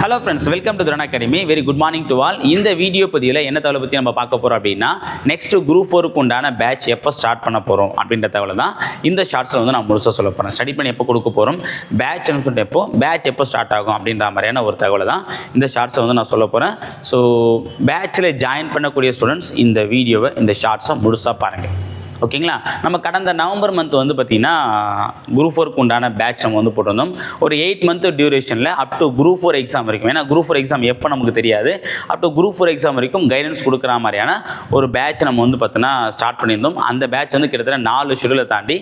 Hello friends, welcome to துரன் academy. Very good morning to all. இந்த video பதிவில் என்ன தகவலை பற்றி நம்ம பார்க்க போகிறோம் அப்படின்னா, நெக்ஸ்ட் குரூப் 4க்கு உண்டான பேட்ச் எப்போ ஸ்டார்ட் பண்ண போகிறோம் அப்படின்ற தகவலை தான் இந்த ஷார்ட்ஸில் வந்து நான் முழுசாக சொல்ல போகிறேன். ஸ்டடி பண்ணி எப்போ கொடுக்க போகிறோம், பேட்ச்னு சொல்லிட்டு பேட்ச் எப்போ ஸ்டார்ட் ஆகும் அப்படின்ற மாதிரியான ஒரு தகவலை தான் இந்த ஷார்ட்ஸை வந்து நான் சொல்ல போகிறேன். ஸோ பேட்சில் ஜாயின் பண்ணக்கூடிய ஸ்டூடெண்ட்ஸ் இந்த வீடியோவை, இந்த ஷார்ட்ஸை முழுசாக பாருங்கள். ஓகேங்களா? நம்ம கடந்த நவம்பர் மந்த் வந்து பார்த்திங்கன்னா குரூப் 4க்கு உண்டான பேட்ச் நம்ம வந்து போட்டிருந்தோம். ஒரு 8 மந்த் டியூரேஷனில் அப் டு குரூப் 4 எக்ஸாம் வரைக்கும். ஏன்னா குரூப் 4 எக்ஸாம் எப்போ நமக்கு தெரியாது. அப் டு குரூப் 4 எக்ஸாம் வரைக்கும் கைடன்ஸ் கொடுக்குற மாதிரியான ஒரு பேட்ச் நம்ம வந்து பார்த்தீங்கன்னா ஸ்டார்ட் பண்ணியிருந்தோம். அந்த பேட்ச் வந்து கிட்டத்தட்ட 4 ஷெடியூலை தாண்டி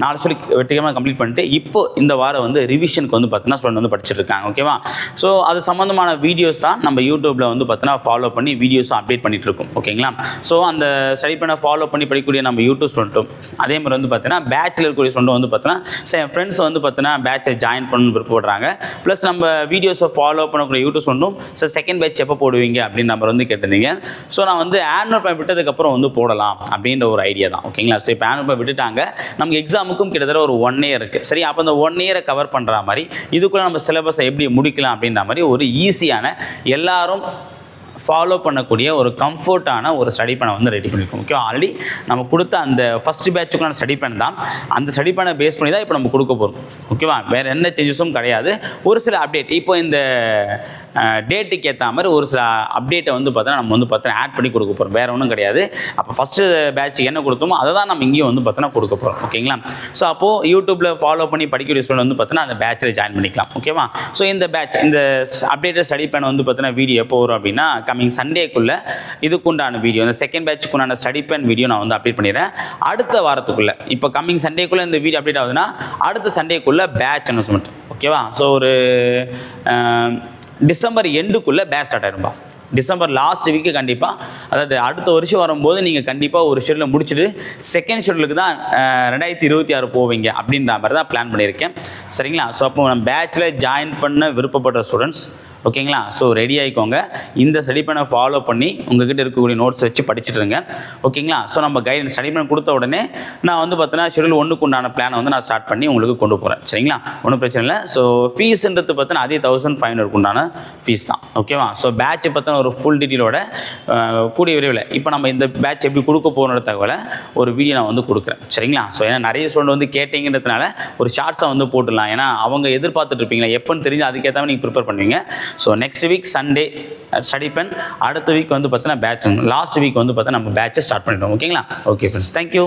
4 ஷெடியூல் வெற்றிகரமாக கம்ப்ளீட் பண்ணிட்டு இப்போ இந்த வாரம் வந்து ரிவிஷனுக்கு வந்து பார்த்தீங்கன்னா ஸ்டூடெண்ட் வந்து படிச்சுட்டு இருக்காங்க. ஓகேவா? ஸோ அது சம்மந்தமான வீடியோஸ் தான் நம்ம யூடியூப்பில் வந்து பார்த்தீங்கன்னா ஃபாலோ பண்ணி வீடியோஸும் அப்டேட் பண்ணிட்டு இருக்கோம். ஓகேங்களா? ஸோ அந்த ஸ்டடி பண்ண ஃபாலோ பண்ணி படிக்கக்கூடிய நம்ம யூடியூப் ஸ்டூடெண்ட்டும் அதே மாதிரி வந்து பார்த்தீங்கன்னா பேட்சில் இருக்கக்கூடிய ஸ்டூடெண்ட் வந்து பார்த்தீங்கன்னா ஃப்ரெண்ட்ஸ் வந்து பார்த்தீங்கன்னா பேட்சை ஜாயின் பண்ணணும்னு விருப்பப்படுறாங்க. ப்ளஸ் நம்ம வீடியோஸை ஃபாலோ பண்ணக்கூடிய யூடியூப் ஸ்டூடெண்ட்டும் சார் செகண்ட் பேட்ச் எப்போ போடுவீங்க அப்படின்னு நம்ம வந்து கேட்டிருந்தீங்க. ஸோ நான் வந்து ஆனுவல் பிளான் விட்டதுக்கப்புறம் வந்து போடலாம் அப்படின்ற ஒரு ஐடியா தான். ஓகேங்களா? ஸோ இப்போ ஆனுவல் பிளான் விட்டுட்டாங்க. நமக்கு எக்ஸாமுக்கும் கிட்டத்தட்ட ஒரு 1 இயர் இருக்குது. சரி, அப்போ அந்த 1 இயரை கவர் பண்ணுற மாதிரி இதுக்குள்ளே நம்ம சிலபஸை எப்படி முடிக்கலாம் அப்படின்ற மாதிரி ஒரு ஈஸியான எல்லாரும் ஃபாலோ பண்ணக்கூடிய ஒரு கம்ஃபர்ட்டான ஒரு ஸ்டடி பிளானை வந்து ரெடி பண்ணியிருக்கோம். ஓகே, ஆல்ரெடி நம்ம கொடுத்த அந்த ஃபஸ்ட் பேட்சுக்கான ஸ்டடி பிளான் தான். அந்த ஸ்டடி பிளானை பேஸ் பண்ணி தான் இப்போ நம்ம கொடுக்க போகிறோம். ஓகேவா? வேறு எந்த சேஞ்சஸும் கிடையாது. ஒரு சில அப்டேட் இப்போ இந்த டேட்டுக்கு ஏற்ற மாதிரி ஒரு சில அப்டேட்டை வந்து பார்த்தோன்னா நம்ம வந்து பார்த்தோன்னா ஆட் பண்ணி கொடுக்க போகிறோம். வேறு ஒன்றும் கிடையாது. அப்போ ஃபஸ்ட்டு பேட்சுக்கு என்ன கொடுத்தோமோ அதை தான் நம்ம இங்கேயும் வந்து பார்த்தோன்னா கொடுக்க போகிறோம். ஓகேங்களா? ஸோ அப்போது யூடியூப்பில் ஃபாலோ பண்ணி படிக்கக்கூடிய ஸ்டூடெண்ட் வந்து பார்த்தோன்னா அந்த பேட்சில் ஜாயின் பண்ணிக்கலாம். ஓகேவா? ஸோ இந்த பேட்ச், இந்த அப்டேட்டட் ஸ்டடி பிளான் வந்து பார்த்தோன்னா வீடியோ எப்போ வரும் அப்படின்னா கமிங் சண்டேக்குள்ளே இதுக்குண்டான வீடியோ, இந்த செகண்ட் பேட்சுக்குண்டான ஸ்டடி பிளான் வீடியோ நான் வந்து அப்டேட் பண்ணிடுறேன். அடுத்த வாரத்துக்குள்ளே, இப்போ கமிங் சண்டேக்குள்ளே இந்த வீடியோ அப்டேட் ஆகுதுன்னா அடுத்த சண்டேக்குள்ளே பேட்ச் அனௌன்ஸ்மெண்ட். ஓகேவா? ஸோ ஒரு டிசம்பர் எண்டுக்குள்ளே பேட்ச் ஸ்டார்ட் ஆகிடும்பா. டிசம்பர் லாஸ்ட் வீக்கு கண்டிப்பாக, அதாவது அடுத்த வருஷம் வரும்போது நீங்கள் கண்டிப்பாக ஒரு ஷெடியூலில் முடிச்சுட்டு செகண்ட் ஷெடியூலுக்கு தான் 2026 போவீங்க அப்படின்ற மாதிரி தான் பிளான் பண்ணியிருக்கேன். சரிங்களா? ஸோ அப்போ நம்ம பேட்சில் ஜாயின் பண்ண விருப்பப்படுற ஸ்டூடெண்ட்ஸ், ஓகேங்களா? ஸோ ரெடி ஆகிக்கோங்க. இந்த ஸ்டடி பிளானை ஃபாலோ பண்ணி உங்கள்கிட்ட இருக்கக்கூடிய நோட்ஸ் வச்சு படிச்சுட்டுருங்க. ஓகேங்களா? ஸோ நம்ம கைடன்ஸ் ஸ்டடி பிளான் கொடுத்த உடனே நான் வந்து பார்த்தீங்கன்னா ஷெடியூல் 1க்கு உண்டான பிளானை வந்து நான் ஸ்டார்ட் பண்ணி உங்களுக்கு கொண்டு போகிறேன். சரிங்களா? ஒன்றும் பிரச்சனை இல்லை. ஸோ ஃபீஸுன்றது பார்த்தீங்கன்னா அதே 1500 உண்டான ஃபீஸ் தான். ஓகேவா? ஸோ பேட்ச் பார்த்தீங்கன்னா ஒரு ஃபுல் டீட்டெயிலோட கூடிய விரைவில் இப்போ நம்ம இந்த பேட்ச் எப்படி கொடுக்க போகிற தகவலை ஒரு வீடியோ நான் வந்து கொடுக்குறேன். சரிங்களா? ஸோ ஏன்னா நிறைய ஸ்டூடெண்ட் வந்து கேட்டிங்கன்றதுனால ஒரு ஷார்ட்ஸாக வந்து போட்டுடலாம். ஏன்னா அவங்க எதிர்பார்த்துட்டு இருப்பீங்களா எப்போன்னு தெரிஞ்சு அதுக்கேற்ற மாதிரி நீங்கள் ப்ரிப்பேர் பண்ணுவீங்க. So next week Sunday study plan, அடுத்த வீக் வந்து பார்த்தீங்கன்னா பேட்ச், லாஸ்ட் வீக் வந்து பார்த்தீங்கன்னா நம்ம பேட்சை ஸ்டார்ட் பண்ணிடுவோம். ஓகேங்களா? Okay friends, thank you.